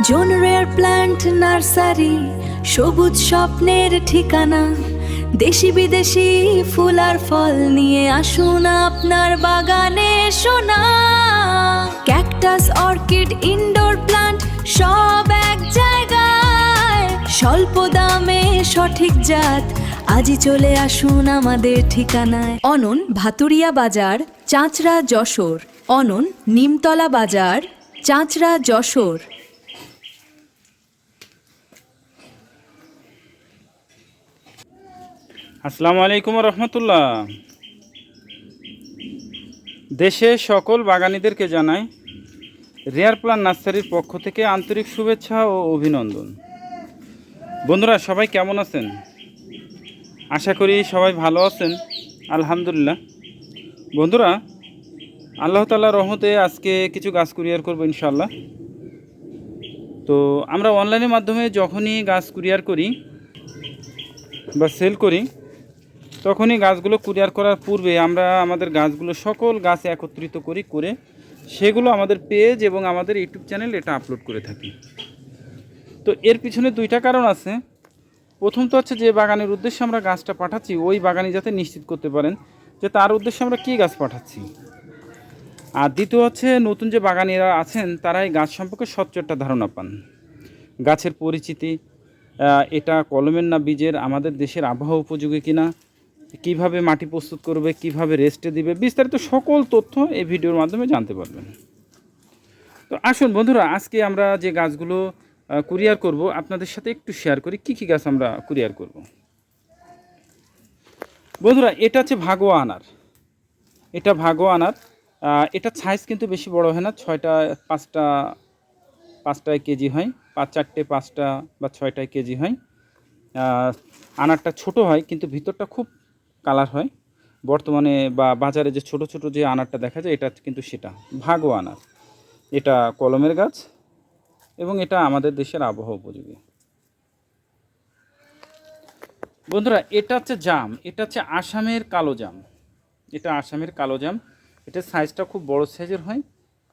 জন rare plant nursery, সবুজ স্বপ্নের ঠিকানা। দেশি বিদেশি ফুল আর ফল নিয়ে আসুন আপনার বাগানে সোনা। ক্যাকটাস, অর্কিড, ইনডোর প্ল্যান্ট সব এক জায়গায়। স্বল্প দামে সঠিক জাত, আজই চলে আসুন আমাদের ঠিকানায়। অনন, ভাতুরিয়া বাজার, চাঁচড়া, যশোর। অনন, নিমতলা বাজার, চাঁচড়া, যশোর। আসসালামু আলাইকুম রহমতুল্লাহ। দেশের সকল বাগানীদেরকে জানাই রেয়ার প্ল্যান্ট নার্সারির পক্ষ থেকে আন্তরিক শুভেচ্ছা ও অভিনন্দন। বন্ধুরা, সবাই কেমন আছেন? আশা করি সবাই ভালো আছেন, আলহামদুলিল্লাহ। বন্ধুরা, আল্লাহ তাআলার রহমতে আজকে কিছু গাছ কুরিয়ার করব ইনশাআল্লাহ। তো আমরা অনলাইনের মাধ্যমে যখনই গাছ কুরিয়ার করি বা সেল করি, তখনই গাছগুলো কুরিয়ার করার পূর্বে আমরা আমাদের গাছগুলো সকল গাছ একত্রিত করে সেগুলো আমাদের পেজ এবং আমাদের ইউটিউব চ্যানেল এটা আপলোড করে থাকি। তো এর পিছনে দুইটা কারণ আছে। প্রথম তো হচ্ছে যে বাগানের উদ্দেশ্যে আমরা গাছটা পাঠাচ্ছি, ওই বাগানি যাতে নিশ্চিত করতে পারেন যে তার উদ্দেশ্যে আমরা কী গাছ পাঠাচ্ছি। আর দ্বিতীয় হচ্ছে নতুন যে বাগানিরা আছেন তারা এই গাছ সম্পর্কে স্বচ্ছ একটা ধারণা পান। গাছের পরিচিতি, এটা কলমের না বীজের, আমাদের দেশের আবহাওয়া উপযোগী কিনা, কিভাবে মাটি প্রস্তুত করবে, কিভাবে রেস্টে দিবে, বিস্তারিত সকল তথ্য এই ভিডিওর মাধ্যমে জানতে পারবেন। তো আসুন বন্ধুরা, আজকে আমরা যে গাছগুলো কুরিয়ার করব আপনাদের সাথে একটু শেয়ার করি কি কি গাছ আমরা কুরিয়ার করব। বন্ধুরা, এটা হচ্ছে ভাগোয়া আনার। এটা ভাগোয়া আনার। এটা সাইজ কিন্তু বেশি বড় হয় না, পাঁচটায় কেজি হয়, চারটে, পাঁচটা বা ছয়টায় কেজি হয়। আনারটা ছোট হয় কিন্তু ভিতরটা খুব কালার হয়। বর্তমানে বা বাজারে যে ছোট ছোট যে আনারটা দেখা যায় এটা কিন্তু সেটা ভাগোয়া আনার। এটা কলমের গাছ এবং এটা আমাদের দেশের আবহাওয়া উপযোগী। বন্ধুরা, এটা হচ্ছে জাম। এটা হচ্ছে আসামের কালো জাম। এটা আসামের কালো জাম। এটার সাইজটা খুব বড় সাইজের হয়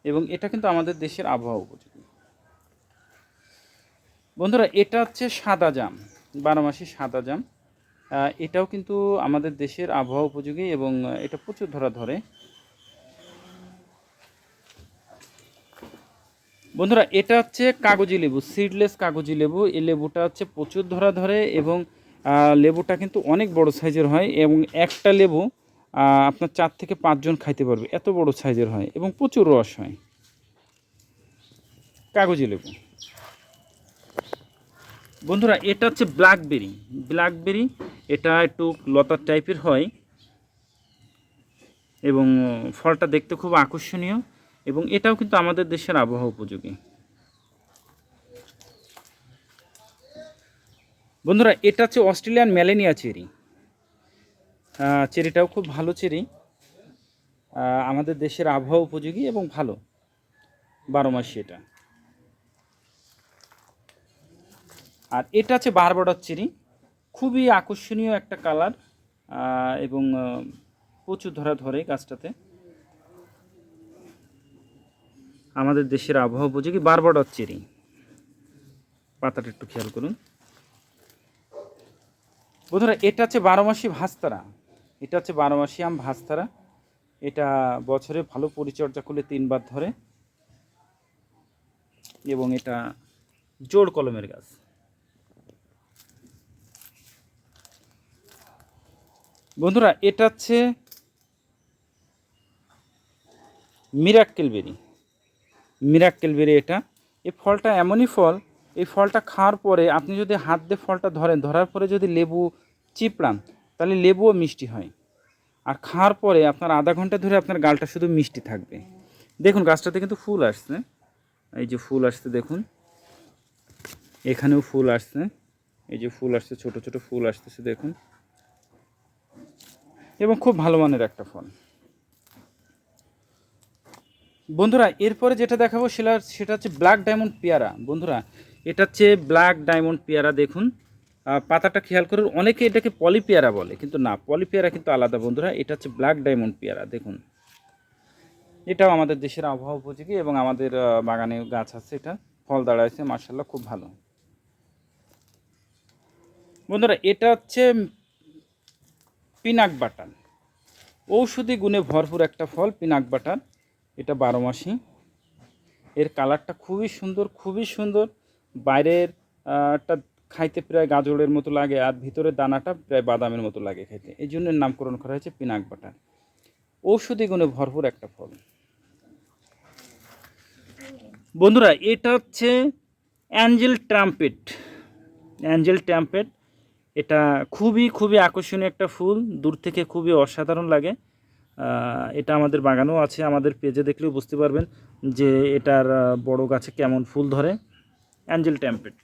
এবং এটা কিন্তু আমাদের দেশের আবহাওয়া উপযোগী। বন্ধুরা, এটা হচ্ছে সাদা জাম, 12 মাসি সাদা জাম। এটাও কিন্তু আমাদের দেশের আবহাওয়া উপযোগী এবং এটা প্রচুর ধরে। বন্ধুরা, এটা হচ্ছে কাগজি লেবু, সিডলেস কাগজি লেবু। এই লেবুটা হচ্ছে প্রচুর ধরে এবং লেবুটা কিন্তু অনেক বড় সাইজের হয় এবং একটা লেবু আপনার 4 থেকে 5 জন খাইতে পারবে, এত বড় সাইজের হয় এবং প্রচুর রস হয়। কাগজি লেবু। বন্ধুরা, এটা হচ্ছে ব্ল্যাকবেরি। এটা একটু লতার টাইপের হয় এবং ফলটা দেখতে খুব আকর্ষণীয় এবং এটাও কিন্তু আমাদের দেশের আবহাওয়া উপযোগী। বন্ধুরা, এটা হচ্ছে অস্ট্রেলিয়ান ম্যালেনিয়া চেরি। চেরিটাও খুব ভালো চেরি, আমাদের দেশের আবহাওয়া উপযোগী এবং ভালো, 12 মাসি এটা। আর এটা হচ্ছে বারবাডার চেরি, খুবই আকর্ষণীয় একটা কালার এবং প্রচুর ধরে গাছটাতে। আমাদের দেশের আবহাওয়া উপযোগী বারবাডার চেরি। পাতাটা একটু খেয়াল করুন বন্ধুরা। এটা হচ্ছে 12 মাসি ভাস্তারা। এটা হচ্ছে 12 মাসি আম ভাস্তারা। এটা বছরে ভালো পরিচর্যা করলে 3 বার ধরে এবং এটা জোড় কলমের গাছ। বন্ধুরা, এটা হচ্ছে মিরাক্কেল বেরি। এটা এই ফলটা এমনই ফল, এই ফলটা খাওয়ার পরে আপনি যদি হাত দিয়ে ফলটা ধরার পরে যদি লেবু চিপড়ান তাহলে লেবুও মিষ্টি হয়। আর খাওয়ার পরে আপনার আধা ঘন্টা ধরে আপনার গালটা শুধু মিষ্টি থাকবে। দেখুন গাছটাতে কিন্তু ফুল আসছে, এই যে ফুল আসছে দেখুন, এখানেও ফুল আসছে, এই যে ফুল আসছে, ছোট ছোট ফুল আসতেছে দেখুন, এবং খুব ভালো মানের একটা ফল। বন্ধুরা, এরপরে যেটা দেখাবো সেটা হচ্ছে ব্ল্যাক ডায়মন্ড পেয়ারা। বন্ধুরা, এটা হচ্ছে ব্ল্যাক ডায়মন্ড পেয়ারা। দেখুন পাতাটা খেয়াল করুন, অনেকে এটাকে পলি পেয়ারা বলে কিন্তু না, পলি পেয়ারা কিন্তু আলাদা বন্ধুরা। এটা হচ্ছে ব্ল্যাক ডায়মন্ড পেয়ারা। দেখুন এটাও আমাদের দেশের আবহাওয়া উপযোগী এবং আমাদের বাগানে গাছ আছে, এটা ফল দাঁড়াইছে, মাশাআল্লাহ খুব ভালো। বন্ধুরা এটা হচ্ছে পিনাক বাটার, ঔষধি গুণে ভরপুর একটা ফল পিনাক বাটার। এটা 12 মাসি। এর কালারটা খুবই সুন্দর, খুবই সুন্দর। বাইরের টা খাইতে প্রায় গাজরের মতো লাগে, আর ভিতরের দানাটা প্রায় বাদামের মতো লাগে খাইতে, এই জন্য নামকরণ করা হয়েছে পিনাক বাটার। ঔষধি গুণে ভরপুর একটা ফল। বন্ধুরা এটা হচ্ছে অ্যাঞ্জেল ট্রাম্পেট। অ্যাঞ্জেল ট্রাম্পেট এটা খুবই খুবই আকর্ষণীয় একটা ফুল, দূর থেকে খুবই অসাধারণ লাগে। এটা আমাদের বাগানেও আছে, আমাদের পেজে দেখলেও বুঝতে পারবেন যে এটার বড় গাছে কেমন ফুল ধরে। Angel trumpet.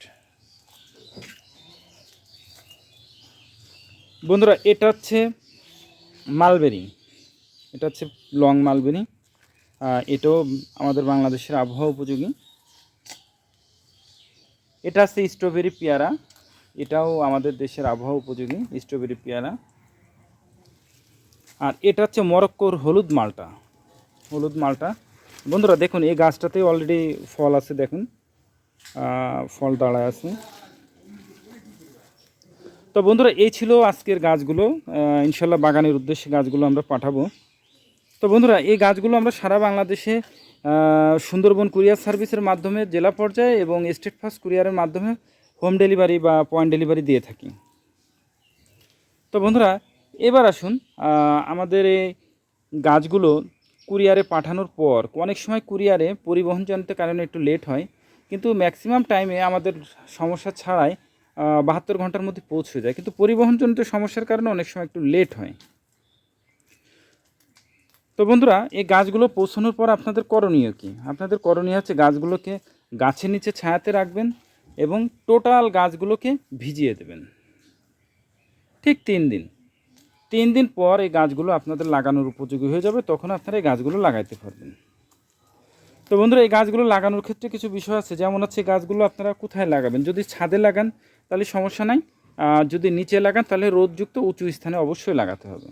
বন্ধুরা এটা হচ্ছে মালবেরি, এটা হচ্ছে লং মালবেরি। এটাও আমাদের বাংলাদেশের আবহাওয়া উপযোগী। এটা হচ্ছে স্ট্রবেরি পেয়ারা, এটাও আমাদের দেশের আবহাওয়া উপযোগী স্ট্রবেরি পেয়ারা। আর এটা হচ্ছে মরক্কোর হলুদ মালটা। হলুদ মালটা বন্ধুরা দেখুন এই গাছটাতে অলরেডি ফল আছে, দেখুন ফল দাঁড়ায় আছে। তো বন্ধুরা এই ছিল আজকের গাছগুলো। ইনশাল্লাহ বাগানের উদ্দেশ্যে গাছগুলো আমরা পাঠাবো। তো বন্ধুরা এই গাছগুলো আমরা সারা বাংলাদেশে সুন্দরবন কুরিয়ার সার্ভিসের মাধ্যমে জেলা পর্যায়ে এবং স্টেট ফার্স্ট কুরিয়ারের মাধ্যমে হোম ডেলিভারি বা পয়েন্ট ডেলিভারি দিয়ে থাকি। তো বন্ধুরা এবার আসুন, আমাদের এই গাছগুলো কুরিয়ারে পাঠানোর পর অনেক সময় কুরিয়ারে পরিবহনজনিত কারণে একটু লেট হয়, কিন্তু ম্যাক্সিমাম টাইমে আমাদের সমস্যা ছাড়াই 72 ঘন্টার মধ্যে পৌঁছে যায়, কিন্তু পরিবহনজনিত সমস্যার কারণে অনেক সময় একটু লেট হয়। তো বন্ধুরা এই গাছগুলো পৌঁছানোর পর আপনাদের করণীয় কি? আপনাদের করণীয় হচ্ছে গাছগুলোকে গাছের নিচে ছায়াতে রাখবেন এবং টোটাল গাছগুলোকে ভিজিয়ে দেবেন ঠিক 3 দিন পর এই গাছগুলো আপনাদের লাগানোর উপযোগী হয়ে যাবে, তখন আপনারা এই গাছগুলো লাগাইতে পারবেন। তো বন্ধুরা এই গাছগুলো লাগানোর ক্ষেত্রে কিছু বিষয় আছে, যেমন হচ্ছে গাছগুলো আপনারা কোথায় লাগাবেন। যদি ছাদে লাগান তাহলে সমস্যা নাই, যদি নিচে লাগান তাহলে রোদযুক্ত উঁচু স্থানে অবশ্যই লাগাতে হবে।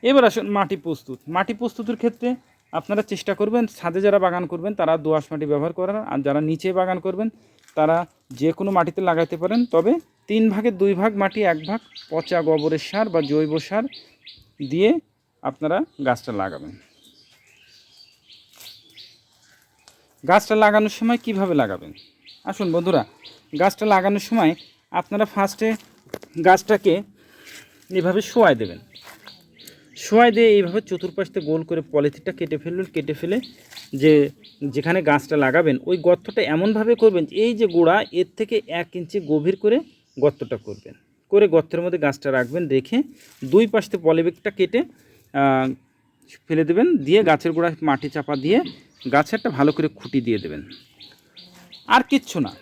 এবার আসুন মাটি প্রস্তুত। মাটি প্রস্তুতের ক্ষেত্রে আপনারা চেষ্টা করবেন ছাদে যারা বাগান করবেন তারা দোআঁশ মাটি ব্যবহার করার, আর যারা নিচে বাগান করবেন তারা যে কোনো মাটিতে লাগাতে পারেন, তবে 3 ভাগের 2 ভাগ মাটি 1 ভাগ পচা গোবরের সার বা জৈব সার দিয়ে আপনারা গাছটা লাগাবেন। গাছটা লাগানোর সময় কিভাবে লাগাবেন? আসুন বন্ধুরা, গাছটা লাগানোর সময় আপনারা ফার্স্টে গাছটাকে এভাবে শোয়াই দেবেন। শোয়াই দিয়ে এইভাবে চতুর্পাশে গোল করে পলিথিনটা কেটে ফেলবেন। কেটে ফেলে যেখানে গাছটা লাগাবেন ওই গর্তটা এমনভাবে করবেন, এই যে গোড়া এর থেকে 1 ইঞ্চি গভীর করে গর্তটা করবেন, করে গর্তের মধ্যে গাছটা রাখবেন। রেখে 2 পাশে পলিব্যাগটা কেটে ফেলে দেবেন, দিয়ে গাছের গোড়ায় মাটি চাপা দিয়ে গাছে একটা ভালো করে খুঁটি দিয়ে দেবেন। আর কিচ্ছু না,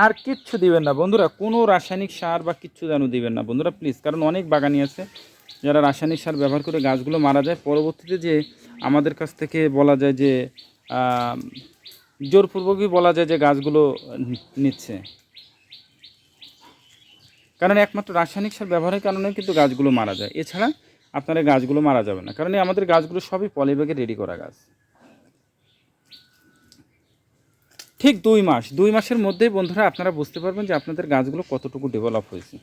আর কিচ্ছু দিবেন না বন্ধুরা, কোনো রাসায়নিক সার বা কিচ্ছু যেন দিবেন না বন্ধুরা প্লিজ। কারণ অনেক বাগানি আছে যারা রাসায়নিক সার ব্যবহার করে গাছগুলো মারা যায়, পরবর্তীতে যে আমাদের কাছ থেকে বলা যায় যে জোরপূর্বকই বলা যায় যে গাছগুলো নিচ্ছে, কারণ একমাত্র রাসায়নিক সার ব্যবহারের কারণে কিন্তু গাছগুলো মারা যায়। এছাড়া আপনারা গাছগুলো মারা যাবে না, কারণ আমাদের গাছগুলো সবই পলিব্যাগে রেডি করা গাছ। ঠিক 2 মাসের মধ্যেই বন্ধুরা আপনারা বুঝতে পারবেন যে আপনাদের গাছগুলো কতটুকু ডেভেলপ হয়েছে।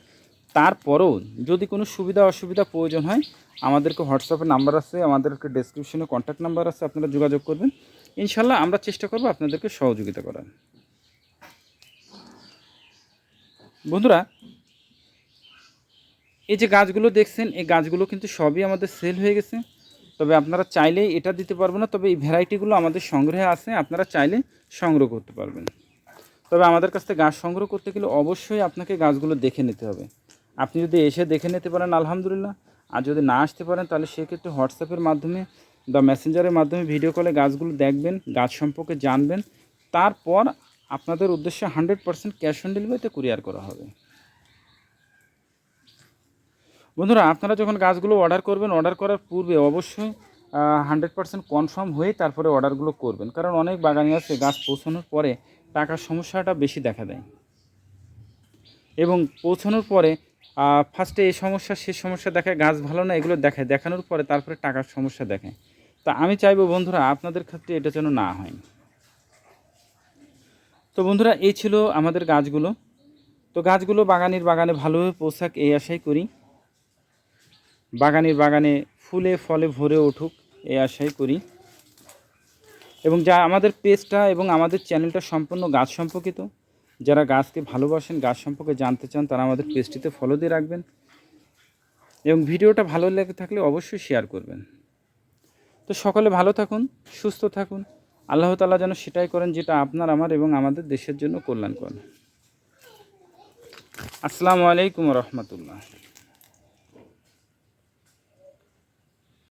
তারপরেও যদি কোনো সুবিধা অসুবিধা প্রয়োজন হয় আমাদেরকে হোয়াটসঅ্যাপে নাম্বার আছে, আমাদেরকে ডেসক্রিপশনে কন্ট্যাক্ট নাম্বার আছে, আপনারা যোগাযোগ করবেন। ইনশাল্লাহ আমরা চেষ্টা করব আপনাদেরকে সহযোগিতা করার। বন্ধুরা এই যে গাছগুলো দেখছেন এই গাছগুলো কিন্তু সবই আমাদের সেল হয়ে গেছে, তবে আপনারা চাইলে এটা দিতে পারবো না, তবে এই ভ্যারাইটিগুলো আমাদের সংগ্রহে আছে, আপনারা চাইলে সংগ্রহ করতে পারবেন। তবে আমাদের কাছ থেকে গাছ সংগ্রহ করতে গেলে অবশ্যই আপনাকে গাছগুলো দেখে নিতে হবে। আপনি যদি এসে দেখে নিতে পারেন আলহামদুলিল্লাহ, আর যদি না আসতে পারেন তাহলে সেক্ষেত্রে হোয়াটসঅ্যাপের মাধ্যমে বা মেসেঞ্জারের মাধ্যমে ভিডিও কলে গাছগুলো দেখবেন, গাছ সম্পর্কে জানবেন, তারপর আপনাদের উদ্দেশ্যে 100% ক্যাশ অন ডেলিভারিতে কুরিয়ার করা হবে। বন্ধুরা আপনারা যখন গাছগুলো অর্ডার করবেন, অর্ডার করার পূর্বে অবশ্যই 100% কনফার্ম হয়ে তারপরে অর্ডারগুলো করবেন, কারণ অনেক বাগানি আছে গাছ পৌঁছানোর পরে টাকার সমস্যাটা বেশি দেখা দেয়, এবং পৌঁছানোর পরে ফার্স্টে এই সমস্যা সে সমস্যা দেখায়, গাছ ভালো না এগুলো দেখায়, দেখানোর পরে তারপরে টাকার সমস্যা দেখায়। তা আমি চাইবো বন্ধুরা আপনাদের ক্ষেত্রে এটা যেন না হয়। তো বন্ধুরা এই ছিল আমাদের গাছগুলো। তো গাছগুলো বাগানে ভালোভাবে পোশাক এই আশাই করি, বাগানে ফুলে ফলে ভরে উঠুক এই আশাই করি। এবং যা আমাদের পেজটা এবং আমাদের চ্যানেলটা সম্পূর্ণ গাছ সম্পর্কিত, যারা গাছকে ভালোবাসেন, গাছ সম্পর্কে জানতে চান, তারা আমাদের পেজটিতে ফলো দিয়ে রাখবেন এবং ভিডিওটা ভালো লেগে থাকলে অবশ্যই শেয়ার করবেন। তো সকলে ভালো থাকুন, সুস্থ থাকুন। আল্লাহ তাআলা যেন সেটাই করেন যেটা আপনার, আমার এবং আমাদের দেশের জন্য কল্যাণকর। আসসালামু আলাইকুম ওয়া রাহমাতুল্লাহ।